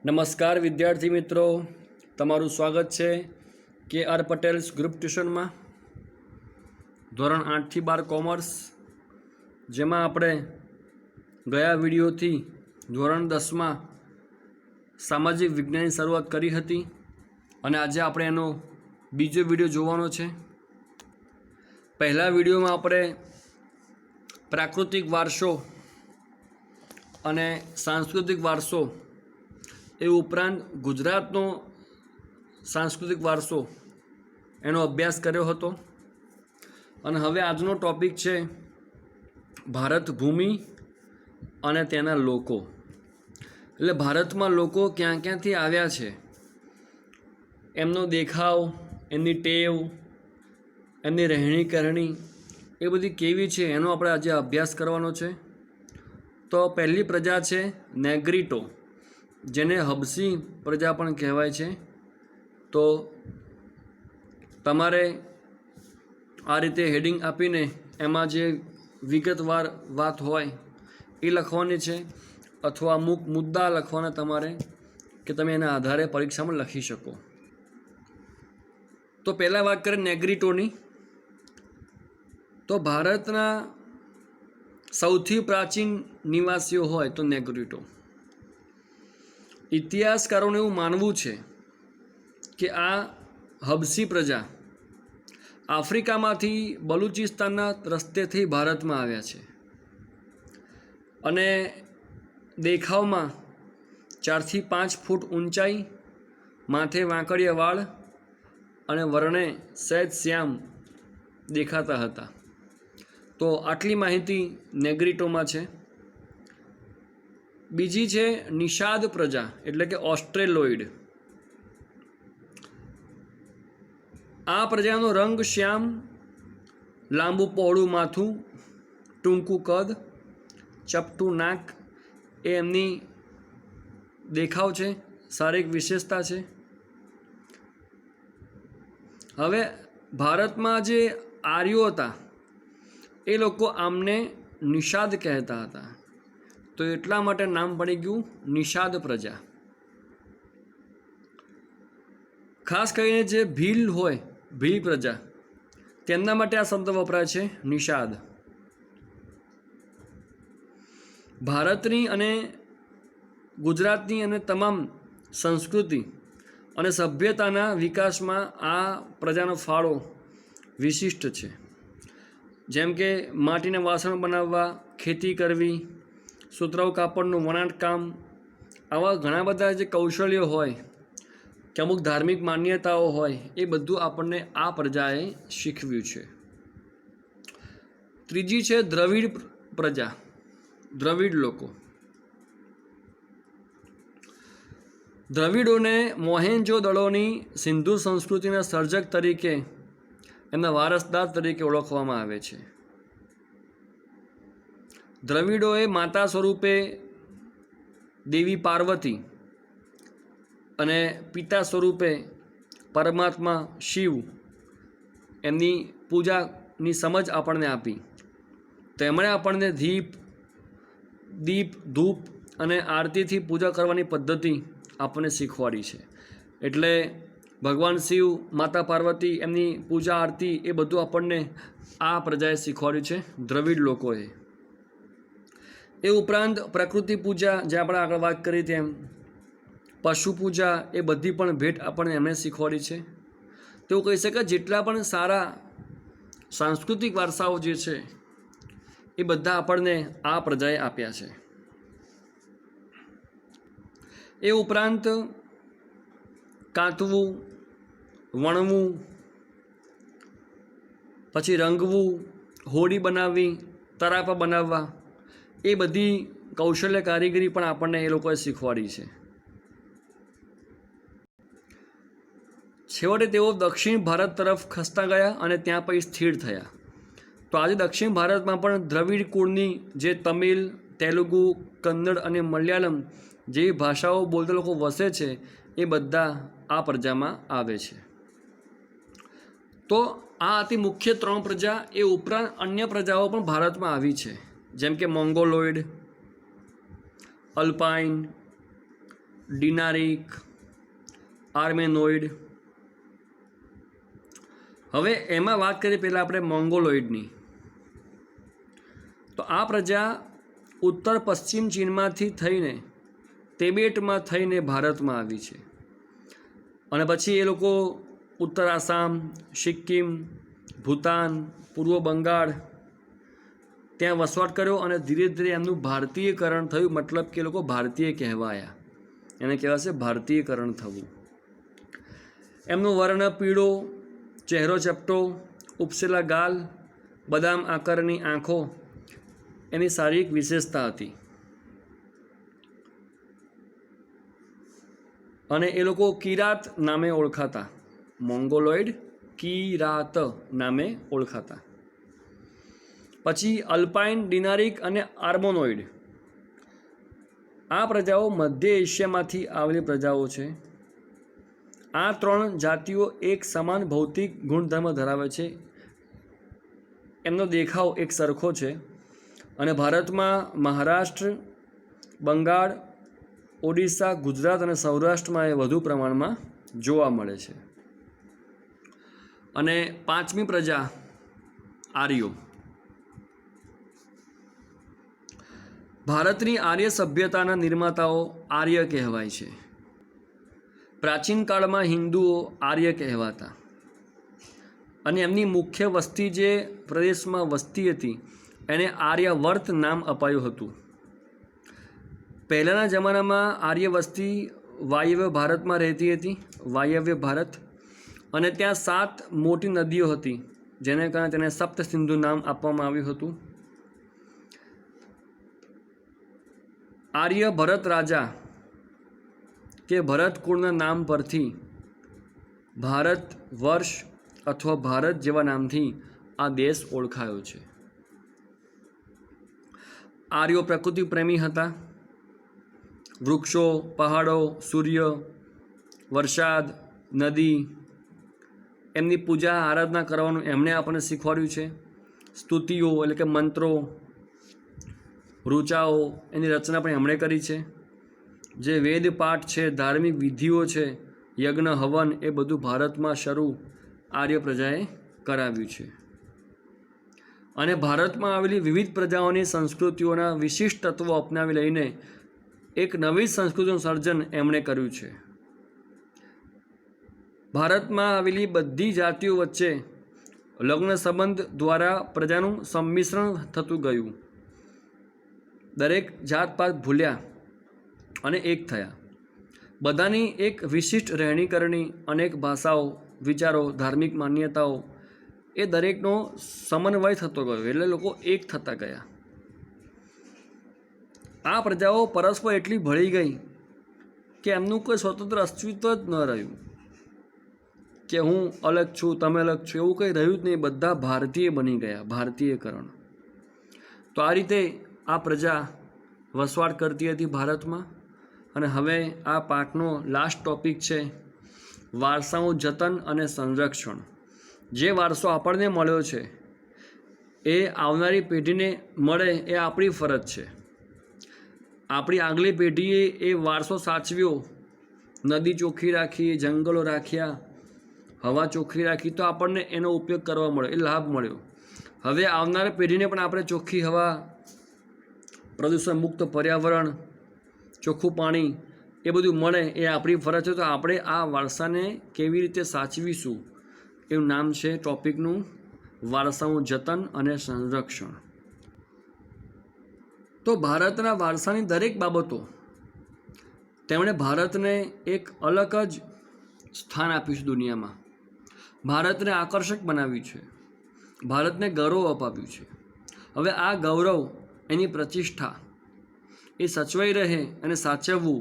નમસ્કાર વિદ્યાર્થી મિત્રો, તમારું સ્વાગત છે કે આર પટેલ્સ ગ્રુપ ટ્યુશનમાં. ધોરણ 8 થી 12 કોમર્સ, જેમાં આપણે ગયા વિડીયોથી ધોરણ 10માં સામાજિક વિજ્ઞાનની શરૂઆત કરી હતી અને આજે આપણે એનો બીજો વિડીયો જોવાનો છે. પહેલા વિડીયોમાં આપણે પ્રાકૃતિક વારસો અને સાંસ્કૃતિક વારસો એ ઉપરાંત ગુજરાતનો સાંસ્કૃતિક વારસો એનો અભ્યાસ કર્યો હતો. અને હવે આજનો ટૉપિક છે ભારત ભૂમિ અને તેના લોકો. એટલે ભારતમાં લોકો ક્યાં ક્યાંથી આવ્યા છે, એમનો દેખાવ, એમની ટેવ, એમની રહેણી કરણી એ બધી કેવી છે એનો આપણે આજે અભ્યાસ કરવાનો છે. તો પહેલી પ્રજા છે નેગ્રીટો, જેને હબસી પ્રજા પણ કહેવાય છે. તો તમારે આ રીતે હેડિંગ આપીને એમાં જે વિગતવાર વાત હોય એ લખવાની છે, અથવા અમુક મુદ્દા લખવાના તમારે કે તમે એના આધારે પરીક્ષામાં લખી શકો. તો પહેલાં વાત કરીએ નેગ્રીટોની. તો ભારતના સૌથી પ્રાચીન નિવાસીઓ હોય તો નેગ્રીટો. ઇતિહાસકારોને એવું માનવું છે કે આ હબસી પ્રજા આફ્રિકામાંથી બલુચિસ્તાનના રસ્તેથી ભારતમાં આવ્યા છે અને દેખાવમાં 4 થી 5 ફૂટ ઊંચાઈ, માથે વાંકડિયા વાળ અને વર્ણે સહેજ શ્યામ દેખાતા હતા. તો આટલી માહિતી નેગ્રીટોમાં છે. બીજી છે નિષાદ પ્રજા, એટલે કે ઓસ્ટ્રેલોઇડ. આ પ્રજાનો રંગ શ્યામ, લાંબુ પહોળું માથું, ટૂંકું કદ, ચપટું નાક એ એમની દેખાવ છે, શારીરિક વિશેષતા છે. હવે ભારતમાં જે આર્યો હતા એ લોકો આમને નિષાદ કહેતા હતા, તો એટલા માટે નામ પડી ગયું નિષાદ પ્રજા. ખાસ કરીને જે ભીલ હોય, ભીલ પ્રજા, તેમના માટે આ શબ્દ વપરાય છે નિષાદ. ભારતની અને ગુજરાતની અને તમામ સંસ્કૃતિ અને સભ્યતાના વિકાસમાં આ પ્રજાનો ફાળો વિશિષ્ટ છે. જેમ કે માટીના વાસણ બનાવવા, ખેતી કરવી, સુતરાઉ કાપડનું વણાટકામ, આવા ઘણા બધા જે કૌશલ્યો હોય કે અમુક ધાર્મિક માન્યતાઓ હોય એ બધું આપણને આ પ્રજાએ શીખવ્યું છે. ત્રીજી છે દ્રવિડ પ્રજા, દ્રવિડ લોકો. દ્રવિડોને મોહેંજો-દડોની સિંધુ સંસ્કૃતિના સર્જક તરીકે, એમના વારસદાર તરીકે ઓળખવામાં આવે છે. દ્રવિડોએ માતા સ્વરૂપે દેવી પાર્વતી અને પિતા સ્વરૂપે પરમાત્મા શિવ એમની પૂજાની સમજ આપણને આપી. તેમણે આપણને દીપ, ધૂપ અને આરતીથી પૂજા કરવાની પદ્ધતિ આપણને શીખવાડી છે. એટલે ભગવાન શિવ, માતા પાર્વતી, એમની પૂજા આરતી એ બધું આપણને આ પ્રજાએ શીખવાડ્યું છે, દ્રવિડ લોકોએ. એ ઉપરાંત પ્રકૃતિ પૂજા, જે આપણે આગળ વાત કરી તેમ, પશુ પૂજા એ બધી પણ ભેટ આપણને એમણે શીખવાડી છે. તેવું કહી શકાય જેટલા પણ સારા સાંસ્કૃતિક વારસાઓ જે છે એ બધા આપણને આ પ્રજાએ આપ્યા છે. એ ઉપરાંત કાંતવું, વણવું, પછી રંગવું, હોડી બનાવવી, તરાપા બનાવવા, એ બધી કૌશલ્ય કારીગરી પણ આપણને એ લોકોએ શીખવાડી છે. છેવટે તેઓ દક્ષિણ ભારત તરફ ખસતા ગયા અને ત્યાં પછી સ્થિર થયા. તો આજે દક્ષિણ ભારતમાં પણ દ્રવિડ કુળની જે તમિલ, તેલુગુ, કન્નડ અને મલયાલમ જેવી ભાષાઓ બોલતા લોકો વસે છે એ બધા આ પ્રજામાં આવે છે. તો આ હતી મુખ્ય 3 પ્રજા. એ ઉપરાંત અન્ય પ્રજાઓ પણ ભારતમાં આવી છે, જેમ કે મોંગોલોઇડ, અલ્પાઇન, ડિનારિક, આર્મેનોઇડ. હવે એમાં વાત કરીએ પહેલાં આપણે મોંગોલોઇડની. તો આ પ્રજા ઉત્તર પશ્ચિમ ચીનમાંથી થઈને તિબેટમાં થઈને ભારતમાં આવી છે, અને પછી એ લોકો ઉત્તર આસામ, સિક્કિમ, ભૂતાન, પૂર્વ બંગાળ ત્યાં વસવાટ કર્યો, અને ધીરે ધીરે એમનું ભારતીયકરણ થયું. મતલબ કે એ લોકો ભારતીય કહેવાયા. એને કહેવાશે ભારતીયકરણ થવું. એમનું વર્ણ પીળો, ચહેરો ચપટો, ઉપસેલા ગાલ, બદામ આકારની આંખો એની શારીરિક વિશેષતા હતી. અને એ લોકો કિરાત નામે ઓળખાતા. મોંગોલોઇડ કિરાત નામે ઓળખાતા. પછી અલ્પાઇન, ડિનારિક અને આર્મેનોઇડ. આ પ્રજાઓ મધ્ય એશિયામાંથી આવેલી પ્રજાઓ છે. આ ત્રણ જાતિઓ એક સમાન ભૌતિક ગુણધર્મ ધરાવે છે. એમનો દેખાવ એક સરખો છે, અને ભારતમાં મહારાષ્ટ્ર, બંગાળ, ઓડિશા, ગુજરાત અને સૌરાષ્ટ્રમાં એ વધુ પ્રમાણમાં જોવા મળે છે. અને પાંચમી પ્રજા આર્યો. ભારતની આર્ય સભ્યતાના નિર્માતાઓ આર્ય કહેવાય છે. પ્રાચીન કાળમાં હિન્દુઓ આર્ય કહેવાતા, અને એમની મુખ્ય વસ્તી જે પ્રદેશમાં વસતી હતી એને આર્યવર્ત નામ અપાયું હતું. પહેલાંના જમાનામાં આર્ય વસ્તી વાયવ્ય ભારતમાં રહેતી હતી, વાયવ્ય ભારત, અને ત્યાં 7 મોટી નદીઓ હતી, જેને કારણે તેને સપ્ત સિંધુ નામ આપવામાં આવ્યું હતું. આર્ય ભરત રાજા કે ભરત કુળના નામ પરથી ભારત વર્ષ અથવા ભારત જેવા નામથી આ દેશ ઓળખાયો છે. આર્યો પ્રકૃતિ પ્રેમી હતા. વૃક્ષો, પહાડો, સૂર્ય, વરસાદ, નદી એમની પૂજા આરાધના કરવાનું એમણે આપણને શીખવાડ્યું છે. સ્તુતિઓ એટલે કે મંત્રો, ઋચાઓ એની રચના પણ એમણે કરી છે. જે વેદ પાઠ છે, ધાર્મિક વિધિઓ છે, યજ્ઞ હવન એ બધું ભારતમાં શરૂ આર્ય પ્રજાએ કરાવ્યું છે. અને ભારતમાં આવેલી વિવિધ પ્રજાઓની સંસ્કૃતિઓના વિશિષ્ટ તત્વો અપનાવી લઈને એક નવી સંસ્કૃતિનું સર્જન એમણે કર્યું છે. ભારતમાં આવેલી બધી જાતિઓ વચ્ચે લગ્ન સંબંધ દ્વારા પ્રજાનું સંમિશ્રણ થતું ગયું. દરેક જાતપાત ભૂલ્યા અને એક થયા. બધાની એક વિશિષ્ટ રહેણીકરણી, અનેક ભાષાઓ, વિચારો, ધાર્મિક માન્યતાઓ એ દરેકનો સમન્વય થતો ગયો, એટલે લોકો એક થતા ગયા. આ પ્રજાઓ પરસ્પર એટલી ભળી ગઈ કે એમનું કોઈ સ્વતંત્ર અસ્તિત્વ જ ન રહ્યું, કે હું અલગ છું, તમે અલગ છો, એવું કંઈ રહ્યું જ નહીં. બધા ભારતીય બની ગયા, ભારતીયકરણ. તો આ રીતે આ પ્રજા વસવાટ કરતી હતી ભારતમાં. અને હવે આ પાઠનો લાસ્ટ ટોપિક છે વારસાનું જતન અને સંરક્ષણ. જે વારસો આપણને મળ્યો છે એ આવનારી પેઢીને મળે એ આપણી ફરજ છે. આપણી આગલી પેઢીએ એ વારસો સાચવ્યો, નદી ચોખ્ખી રાખી, જંગલો રાખ્યા, હવા ચોખ્ખી રાખી, તો આપણને એનો ઉપયોગ કરવા મળ્યો, એ લાભ મળ્યો. હવે આવનારી પેઢીને પણ આપણે ચોખ્ખી હવા, પ્રદૂષણ મુક્ત પર્યાવરણ, ચોખ્ખું પાણી એ બધું મળે એ આપણી ફરજ છે. તો આપણે આ વારસાને કેવી રીતે સાચવીશું એવું નામ છે ટોપિકનું, વારસાનું જતન અને સંરક્ષણ. તો ભારતના વારસાની દરેક બાબતો તેમણે ભારતને એક અલગ જ સ્થાન આપ્યું છે દુનિયામાં. ભારતને આકર્ષક બનાવ્યું છે, ભારતને ગૌરવ અપાવ્યું છે. હવે આ ગૌરવ, એની પ્રતિષ્ઠા એ સચવાઈ રહે અને સાચવવું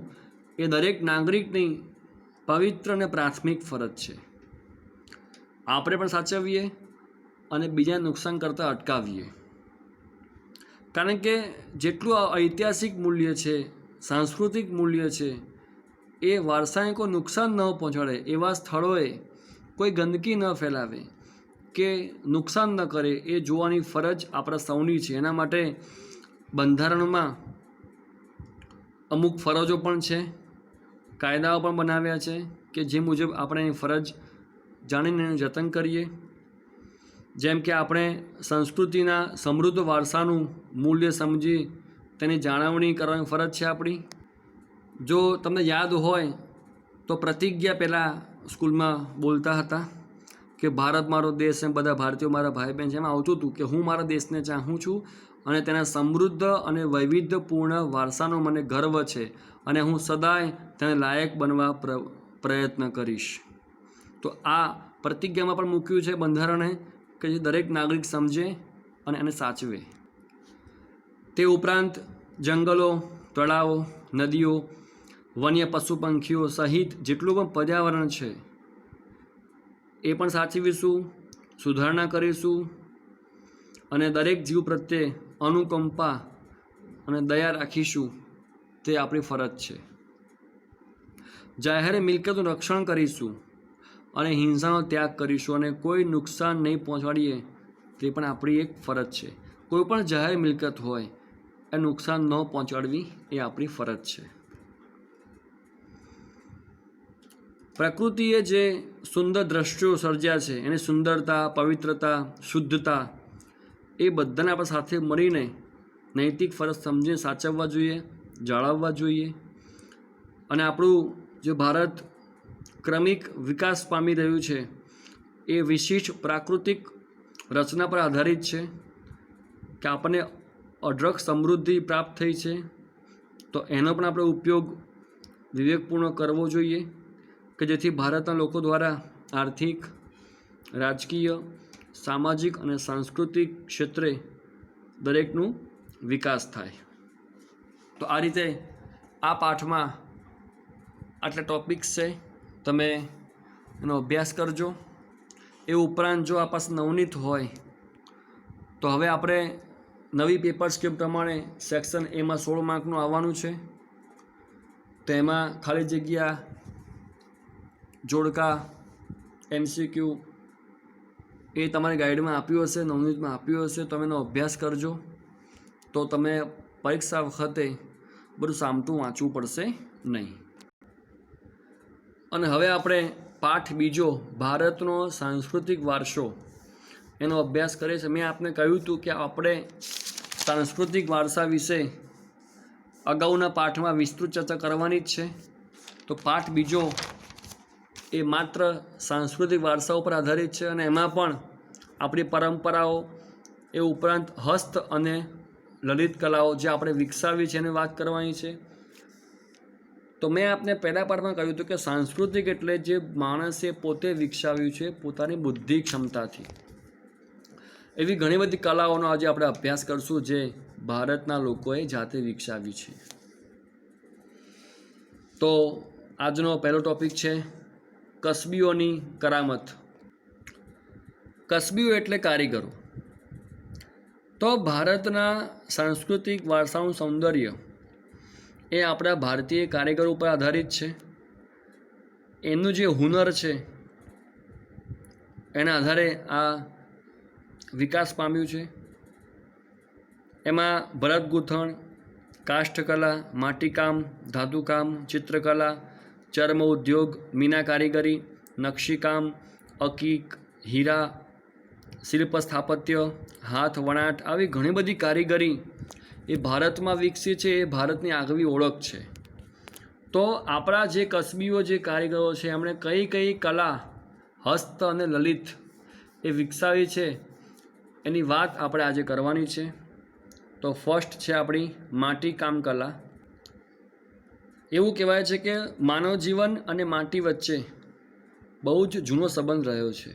એ દરેક નાગરિકની પવિત્ર અને પ્રાથમિક ફરજ છે. આપણે પણ સાચવીએ અને બીજાને નુકસાન કરતાં અટકાવીએ. કારણ કે જેટલું ઐતિહાસિક મૂલ્ય છે, સાંસ્કૃતિક મૂલ્ય છે, એ વારસાને કોઈ નુકસાન ન પહોંચાડે એવા સ્થળોએ કોઈ ગંદકી ન ફેલાવે કે નુકસાન ન કરે એ જોવાની ફરજ આપણા સૌની છે. એના માટે બંધારણમાં અમુક ફરજો પણ છે. કાયદાઓ પણ બનાવ્યા છે કે જે મુજબ આપણે એની ફરજ જાણીને એનું જતન કરીએ. જેમ કે આપણે સંસ્કૃતિના સમૃદ્ધ વારસાનું મૂલ્ય સમજી તેની જાળવણી કરવાની ફરજ છે આપણી. જો તમને યાદ હોય તો પ્રતિજ્ઞા પહેલાં સ્કૂલમાં બોલતા હતા કે ભારત મારો દેશ છે, બધા ભારતીયો મારા ભાઈ બહેન છે. એમાં આવતું હતું કે હું મારા દેશને ચાહું છું અને તેના સમૃદ્ધ અને વૈવિધ્યપૂર્ણ વારસાનો મને ગર્વ છે અને હું સદાય તેને લાયક બનવા પ્રયત્ન કરીશ. તો આ પ્રતિજ્ઞામાં પણ મૂક્યું છે બંધારણે કે જે દરેક નાગરિક સમજે અને એને સાચવે. તે ઉપરાંત જંગલો, તળાવો, નદીઓ, વન્ય પશુ પંખીઓ સહિત જેટલું પણ પર્યાવરણ છે એ પણ સાચવીશું, સુધારણા કરીશું અને દરેક જીવ પ્રત્યે અનુકંપા અને દયા રાખીશું. તે આપણી ફરજ છે. જાહેર મિલકતનું રક્ષણ કરીશું અને હિંસાનો ત્યાગ કરીશું અને કોઈ નુકસાન નહીં પહોંચાડીએ તે પણ આપણી એક ફરજ છે. કોઈ પણ જાહેર મિલકત હોય એ નુકસાન ન પહોંચાડવી એ આપણી ફરજ છે. પ્રકૃતિએ જે સુંદર દ્રશ્યો સર્જ્યા છે એની સુંદરતા, પવિત્રતા, શુદ્ધતા એ બધાને આપણે સાથે મળીને નૈતિક ફરજ સમજીને સાચવવા જોઈએ, જાળવવા જોઈએ. અને આપણું જે ભારત ક્રમિક વિકાસ પામી રહ્યું છે એ વિશિષ્ટ પ્રાકૃતિક રચના પર આધારિત છે કે આપણને અઢળક સમૃદ્ધિ પ્રાપ્ત થઈ છે. તો એનો પણ આપણે ઉપયોગ વિવેકપૂર્ણ કરવો જોઈએ કે જેથી ભારતના લોકો દ્વારા આર્થિક, રાજકીય, સામાજિક અને સાંસ્કૃતિક ક્ષેત્રે દરેકનું વિકાસ થાય. તો આ રીતે આ પાઠમાં આટલા ટૉપિક્સ છે, તમે એનો અભ્યાસ કરજો. એ ઉપરાંત જો આ પાસે નવનીત હોય તો હવે આપણે નવી પેપર સ્કીમ પ્રમાણે સેક્શન એમાં 16 માર્કનું આવવાનું છે. તો એમાં ખાલી જગ્યા, જોડકા, MCQ એ તમારી ગાઈડમાં આપ્યું હશે, નવનીતમાં આપ્યું હશે. તમે એનો અભ્યાસ કરજો તો તમે પરીક્ષા વખતે બધું સામટું વાંચવું પડશે નહીં. અને હવે આપણે પાઠ બીજો, ભારતનો સાંસ્કૃતિક વારસો, એનો અભ્યાસ કરીએ છીએ. મેં આપને કહ્યું હતું કે આપણે સાંસ્કૃતિક વારસા વિશે અગાઉના પાઠમાં વિસ્તૃત ચર્ચા કરવાની જ છે. તો પાઠ બીજો એ માત્ર સાંસ્કૃતિક વારસા ઉપર આધારિત છે અને એમાં પણ આપણી પરંપરાઓ, એ ઉપરાંત હસ્ત અને લલિત કલાઓ જે આપણે વિકસાવી છે એની વાત કરવાની છે. તો મેં આપને પહેલા પાઠમાં કહ્યું હતું કે સાંસ્કૃતિક એટલે જે માણસે પોતે વિકસાવ્યું છે પોતાની બુદ્ધિ ક્ષમતાથી. એવી ઘણી બધી કલાઓનો આજે આપણે અભ્યાસ કરશું જે ભારતના લોકોએ જાતે વિકસાવી છે. તો આજનો પહેલો ટૉપિક છે કસબીઓની કરામત. કસબીઓ એટલે કારીગરો. તો ભારતના સાંસ્કૃતિક વારસાનું સૌંદર્ય એ આપણા ભારતીય કારીગરો ઉપર આધારિત છે. એમનું જે હુનર છે એના આધારે આ વિકાસ પામ્યું છે. એમાં ભરત ગૂંથણ, કાષ્ઠકલા, માટીકામ, ધાતુકામ, ચિત્રકલા, ચર્મ ઉદ્યોગ, મીના કારીગરી, નકશીકામ, અકીક, હીરા, શિલ્પ સ્થાપત્ય, હાથ વણાટ, આવી ઘણી બધી કારીગરી એ ભારતમાં વિકસી છે. એ ભારતની આગવી ઓળખ છે. તો આપણા જે કસબીઓ, જે કારીગરો છે એમણે કઈ કઈ કલા, હસ્ત અને લલિત એ વિકસાવી છે એની વાત આપણે આજે કરવાની છે. તો ફર્સ્ટ છે આપણી માટીકામ કલા. એવું કહેવાય છે કે માનવ જીવન અને માટી વચ્ચે બહુ જ જૂનો સંબંધ રહ્યો છે.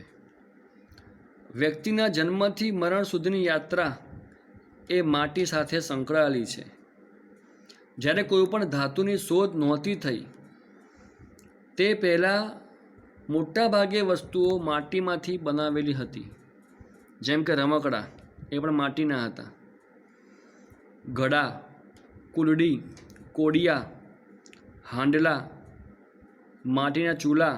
વ્યક્તિના જન્મથી મરણ સુધીની યાત્રા એ માટી સાથે સંકળાયેલી છે. જ્યારે કોઈ પણ ધાતુની શોધ નહોતી થઈ તે પહેલાં મોટાભાગે વસ્તુઓ માટીમાંથી બનાવેલી હતી. જેમ કે રમકડા એ પણ માટીના હતા. ઘડા, કુલડી, કોડિયા, હાંડલા, માટીના ચૂલા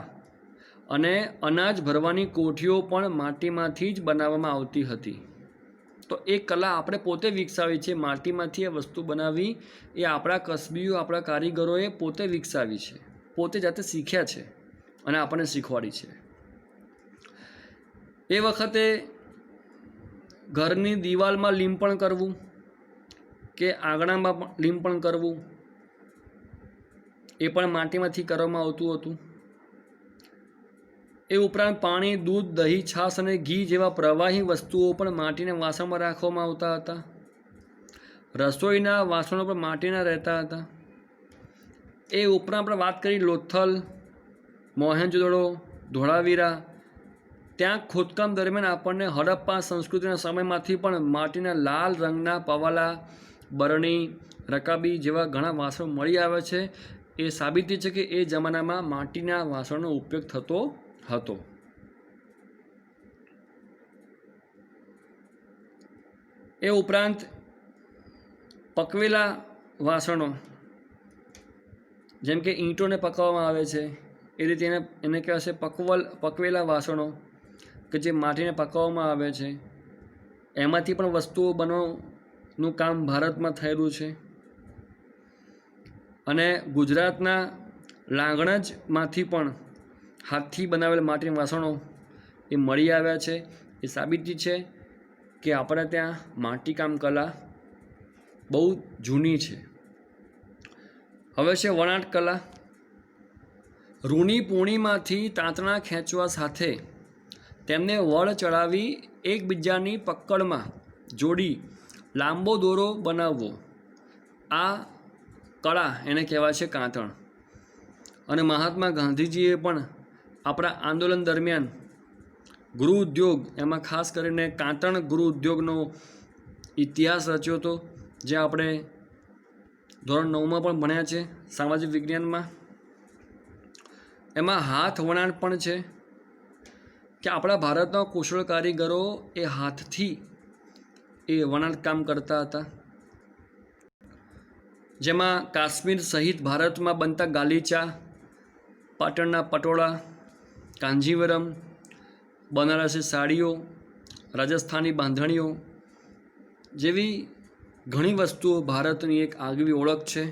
અને અનાજ ભરવાની કોઠીઓ પણ માટીમાંથી જ બનાવવામાં આવતી હતી. તો એ કલા આપણે પોતે વિકસાવી છે. માટીમાંથી એ વસ્તુ બનાવી એ આપણા કસબીઓ, આપણા કારીગરોએ પોતે વિકસાવી છે. પોતે જાતે શીખ્યા છે અને આપણને શીખવાડી છે. એ વખતે ઘરની દિવાલમાં લીંપણ કરવું કે આંગણામાં લીંપણ કરવું એ પણ માટીમાંથી કરવામાં આવતું હતું. એ ઉપરાંત પાણી, દૂધ, દહીં, છાશ અને ઘી જેવા પ્રવાહી વસ્તુઓ પણ માટીના વાસણમાં રાખવામાં આવતા હતા. રસોઈના વાસણો પણ માટીના રહેતા હતા. એ ઉપરાંત આપણે વાત કરી લોથલ, મોહેંજો-દડો, ધોળાવીરા, ત્યાં ખોદકામ દરમિયાન આપણને હડપ્પા સંસ્કૃતિના સમયમાંથી પણ માટીના લાલ રંગના પવાલા, બરણી, રકાબી જેવા ઘણા વાસણો મળી આવે છે. એ સાબિતી છે કે એ જમાનામાં માટીના વાસણનો ઉપયોગ થતો હતો. એ ઉપરાંત પકવેલા વાસણો, જેમ કે ઈંટોને પકવવામાં આવે છે એ રીતે એને કહેવાય છે પકવેલા વાસણો, કે જે માટીને પકવવામાં આવે છે. એમાંથી પણ વસ્તુઓ બનાવવાનું કામ ભારતમાં થયેલું છે. અને ગુજરાતના લાંગણજમાંથી પણ હાથથી બનાવેલ માટીના વાસણો એ મળી આવ્યા છે. એ સાબિતી છે કે આપણે ત્યાં માટીકામ કલા બહુ જૂની છે. હવે છે વણાટ કલા. રૂની પૂણીમાંથી તાંતણા ખેંચવા સાથે તેમને વળ ચડાવી એકબીજાની પકડમાં જોડી લાંબો દોરો બનાવવો, આ કળા એને કહેવાય છે કાંતણ. અને મહાત્મા ગાંધીજીએ પણ આપણા આંદોલન દરમિયાન ગૃહ ઉદ્યોગ, એમાં ખાસ કરીને કાંતણ ગૃહ ઉદ્યોગનો ઇતિહાસ રચ્યો હતો, જે આપણે ધોરણ 9માં પણ ભણ્યા છે સામાજિક વિજ્ઞાનમાં. એમાં હાથ વણાટ પણ છે કે આપણા ભારતના કુશળ કારીગરો એ હાથથી એ વણાટ કામ કરતા હતા. જેમાં કાશ્મીર સહિત ભારતમાં બનતા ગાલીચા, પાટણના પટોળા, કાંજીવરમ, બનારસી સાડીઓ, રાજસ્થાની બાંધણીઓ જેવી ઘણી વસ્તુઓ ભારતની એક આગવી ઓળખ છે.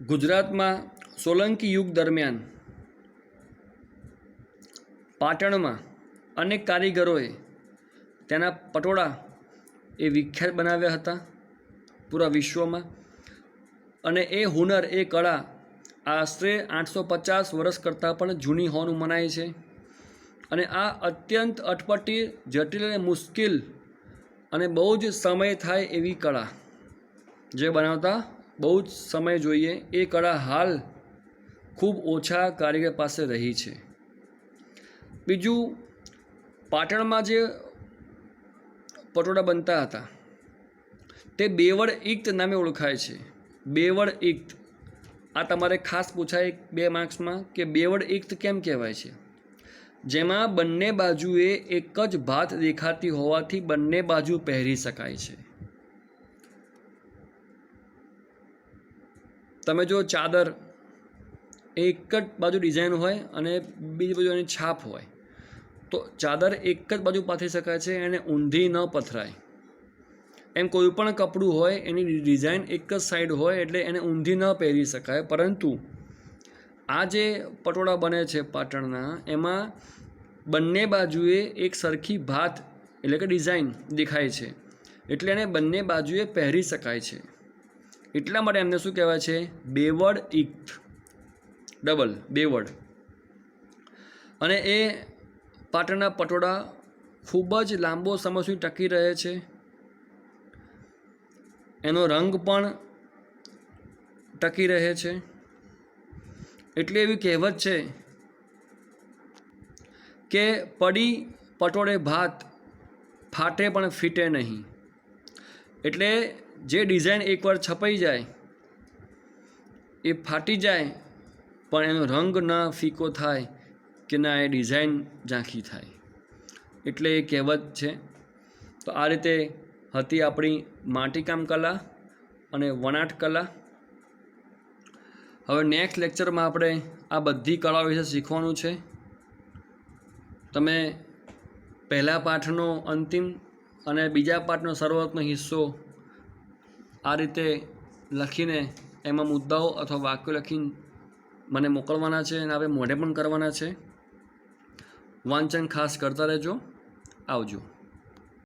ગુજરાતમાં સોલંકી યુગ દરમિયાન પાટણમાં અનેક કારીગરોએ તેના પટોળા એ વિખ્યાત બનાવ્યા હતા પૂરા વિશ્વમાં. અને એ હુનર, એ કળા આશરે 850 વર્ષ કરતાં પણ જૂની હોવાનું મનાય છે. અને આ અત્યંત અટપટી, જટિલ અને મુશ્કેલ અને બહુ જ સમય થાય એવી કળા, જે બનાવતા બહુ જ સમય જોઈએ, એ કળા હાલ ખૂબ ઓછા કારીગર પાસે રહી છે. બીજું, પાટણમાં જે પટોળા બનતા હતા તે બેવડ ઇક્ત નામે ઓળખાય છે. બેવડ ઇક્ત, આ તમારે ખાસ પૂછાય 2 માર્ક્સમાં કે બેવડ ઇક્ત કેમ કહેવાય છે. જેમાં બંને બાજુએ એક જ ભાત દેખાતી હોવાથી બંને બાજુ પહેરી શકાય છે. તમે જો ચાદર, એક જ બાજુ ડિઝાઇન હોય અને બીજી બાજુ એની છાપ હોય, તો ચાદર એક જ બાજુ પાથરી શકાય છે, એને ઊંધી ન પથરાય. એમ કોઈ પણ કપડું હોય એની ડિઝાઇન એક જ સાઈડ હોય એટલે એને ઊંધી ન પહેરી શકાય. પરંતુ આ જે પટોળા બને છે પાટણના, એમાં બંને બાજુએ એક સરખી ભાત એટલે કે ડિઝાઇન દેખાય છે, એટલે એને બંને બાજુએ પહેરી શકાય છે. એટલા માટે એમને શું કહેવાય છે? બેવડ ઇક્ત, ડબલ બેવડ. અને એ પાટણના પટોળા ખૂબ જ લાંબો સમય સુધી ટકી રહે છે. એનો રંગ પણ ટકી રહે છે. એટલે એવી કહેવત છે કે પડી પટોળે ભાત, ફાટે પણ ફીટે નહીં. એટલે જે ડિઝાઇન એકવાર છપાઈ જાય એ ફાટી જાય, પણ એનો રંગ ના ફીકો થાય કે ના એ ડિઝાઇન ઝાંખી થાય. એટલે એ કહેવત છે. તો આ રીતે હતી આપણી માટીકામ કલા અને વણાટ કલા. હવે નેક્સ્ટ લેક્ચરમાં આપણે આ બધી કળાઓ વિશે શીખવાનું છે. તમે પહેલા પાઠનો અંતિમ અને બીજા પાઠનો શરૂઆતનો હિસ્સો આ રીતે લખીને એમાં મુદ્દાઓ અથવા વાક્યો લખીને મને મોકલવાના છે અને આપણે મોઢે પણ કરવાના છે. વાંચન ખાસ કરતા રહેજો. આવજો.